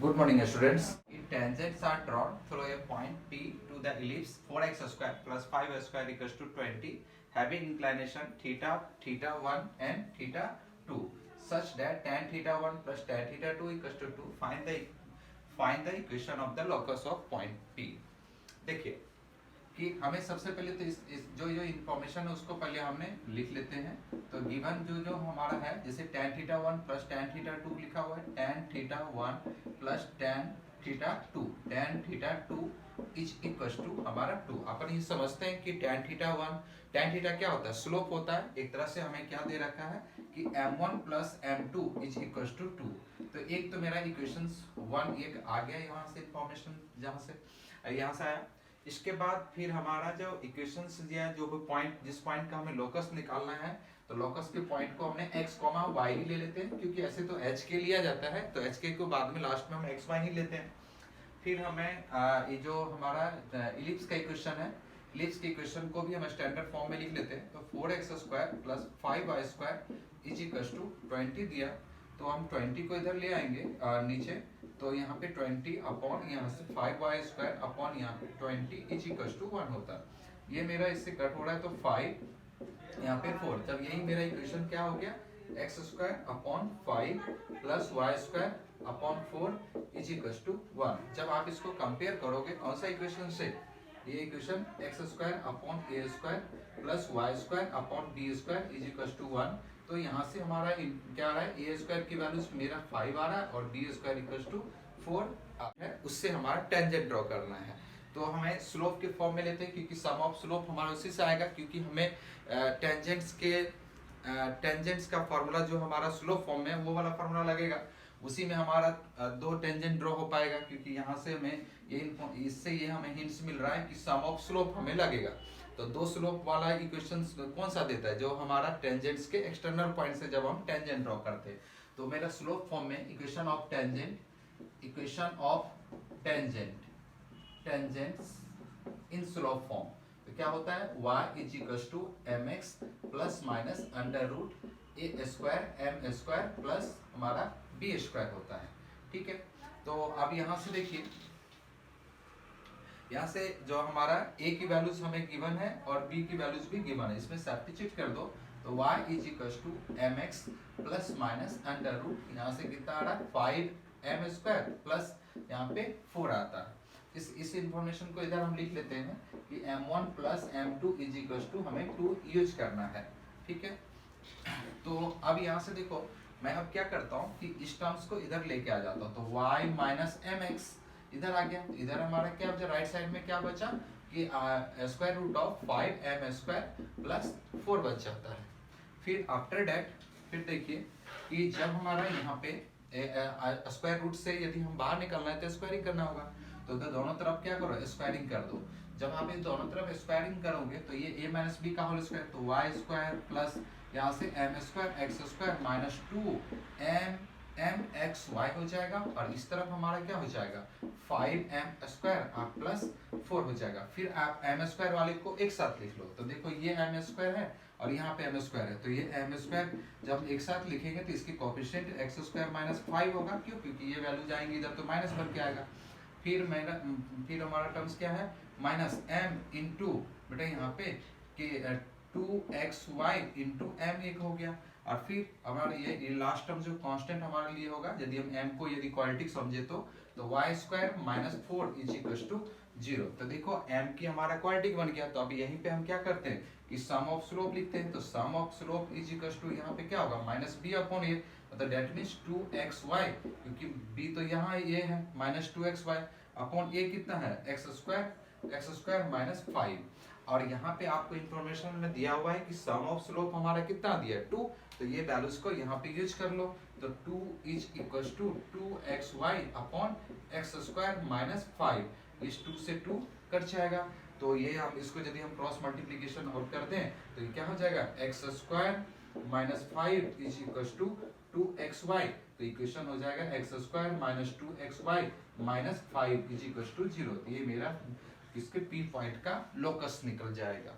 Good morning, students. If tangents are drawn through a point P to the ellipse 4x square plus 5y square equals to 20, having inclination theta, theta 1 and theta 2, such that tan theta 1 plus tan theta 2 equals to 2, find the equation of the locus of point P. देखिए कि हमें सबसे पहले तो इस जो information है उसको पहले हमने लिख लेते हैं। तो गिवन जो हमारा है, जैसे tan theta 1 plus tan theta 2 लिखा हुआ है, tan theta 1 plus tan theta 2, tan theta 2 is equal to हमारा 2। अपन ये समझते हैं कि tan थीटा 1, tan थीटा क्या होता है, स्लोप होता है। एक तरह से हमें क्या दे रखा है कि m1 plus m2 is equal to 2। तो एक तो मेरा इक्वेशन 1 एक आ गया यहाँ से, इंफॉर्मेशन जहाँ से यहाँ से आया। इसके बाद फिर हमारा जो इक्वेशंस दिया है, जो भी पॉइंट, जिस पॉइंट का हमें लोकस निकालना है, तो लोकस के पॉइंट को हमने x, y ही ले लेते हैं, क्योंकि ऐसे तो h के लिया जाता है, तो h के को बाद में लास्ट में हम x, y ही लेते हैं। फिर हमें ये जो हमारा इलिप्स का इक्वेशन है, इलिप्स के इक्वेशन को भी हम स्टैंडर्ड फॉर्म में लिख लेते हैं। तो 4x square plus 5y square is equal to 20 दिया, तो हम 20 को इधर ले आएंगे नीचे, तो यहाँ पे 20 अपॉन यहाँ से 5y स्क्वायर अपॉन यहाँ पे 20 इज इक्वल टू 1 होता है। ये मेरा इससे कट हो रहा है, तो 5 यहाँ पे 4, तब यही मेरा इक्वेशन क्या हो गया, x square upon 5 plus y square upon 4 is equal to 1। जब आप इसको कंपेयर करोगे कौन सा इक्वेशन से, ये equation x square upon a square plus y square upon b square is equal to 1, तो यहाँ से हमारा क्या आ रहा है, a स्क्वायर की वैल्यू मेरा 5 आ रहा है और b स्क्वायर इक्वल टू 4 है। उससे हमारा टेंजेंट ड्रॉ करना है। तो हमें स्लोप के फॉर्म में लेते हैं, क्योंकि सम ऑफ स्लोप हमारा उसी से आएगा, क्योंकि हमें टेंजेंट्स का फॉर्मूला जो हमारा स्लोप फॉर्म में वो वाला फॉर्मूला लगेगा, उसी में हमारा दो टेंजेंट ड्रॉ हो पाएगा, क्योंकि यहाँ से हमें इससे ये हमें हिंट्स मिल रहा है कि सम ऑफ स्लोप हमें लगेगा। तो दो स्लोप वाला इक्वेशन कौन सा देता है, जो हमारा टेंजेंट्स के एक्सटर्नल पॉइंट से जब हम टेंजेंट ड्रॉ करते हैं। तो मेरा स्लोप फॉर्म में equation of tangent tangents in slope form, तो क्या होता है, y is equal to mx plus minus under root a square m square plus हमारा बी स्क्वायर होता है। ठीक है, तो अब यहाँ से देखिए, यहाँ से जो हमारा a की वैल्यूज हमें गिवन है और b की वैल्यूज भी गिवन है, इसमें सब्स्टिट्यूट कर दो, तो y is equal to mx plus minus under root, यहाँ से कितना आ रहा है 5m स्क्वायर प्लस यहाँ पे 4 आता है। इस इंफॉर्मेशन को इधर हम लिख लेते हैं कि m1 plus m2 is equal to हमें 2 यूज करना है। ठीक है, तो अब यहाँ से देखो, मैं अब क्या करता हूँ कि इस टर्म्स को इधर लेके आ जाता हूँ, तो y माइनस mx इधर आ गया। इधर हमारा क्या बचा, राइट साइड में क्या बचा कि square root of 5m square plus 4 बच जाता है। फिर आफ्टर दैट फिर देखिए कि जब हमारा यहाँ पे स्क्वायर रूट से यदि हम बाहर निकलना है तो स्क्वायरिंग करना होगा, तो दोनों तरफ क्या करो, स्क्वायरिंग कर दो। जब आप इन दोनों तरफ स्क्वायरिंग करोगे तो ये a माइनस बी का होल स्क्वायर, तो y स्क्वायर प्लस यहाँ से m square x square minus 2m x y हो जाएगा, और इस तरफ हमारा क्या हो जाएगा 5m स्क्वायर प्लस 4 हो जाएगा। फिर आप m स्क्वायर वाले को एक साथ लिख लो, तो देखो ये m स्क्वायर है और यहाँ पे m स्क्वायर है, तो ये m स्क्वायर जब एक साथ लिखेंगे तो इसकी कोफिशिएंट x स्क्वायर माइनस 5 होगा। क्यों, क्योंकि ये वैल्यू जाएंगे इधर तो माइनस बन के आएगा। फिर हमारा टर्म्स क्या है, माइनस m इंटू बेटा यहाँ पे कि 2xy इंटू m एक हो गया, और फिर हमारा ये लास्ट टर्म जो कांस्टेंट हमारे लिए होगा, यदि हम m को यदि क्वाड्रेटिक समझे तो y square minus 4 is equal to 0। तो देखो m की हमारा क्वाड्रेटिक बन गया। तो अब यहीं पे हम क्या करते हैं कि सम ऑफ स्लोप लिखते हैं, तो sum of slope is equal to यहाँ पे क्या होगा माइनस b अपॉन a, मतलब दैट मींस 2xy, क्योंकि b तो यहाँ ये है माइनस 2xy अपॉन a कितना है x स्क्वायर माइनस 5। और यहाँ पे आपको इंफॉर्मेशन में दिया हुआ है कि सम ऑफ स्लोप हमारा कितना दिया है 2, तो ये वैल्यूज को यहाँ पे यूज कर लो, तो 2 is equal to 2xy upon x square minus 5, इस 2 से 2 कट जाएगा। तो ये हम इसको यदि हम क्रॉस मल्टीप्लीकेशन आउट कर दें तो ये क्या हो जाएगा x square minus 5 is equal to 2xy, तो इक्वेशन हो जाएगा x square minus 2xy minus 5 is equal to 0। तो ये मेरा इसके पी पॉइंट का लोकस निकल जाएगा।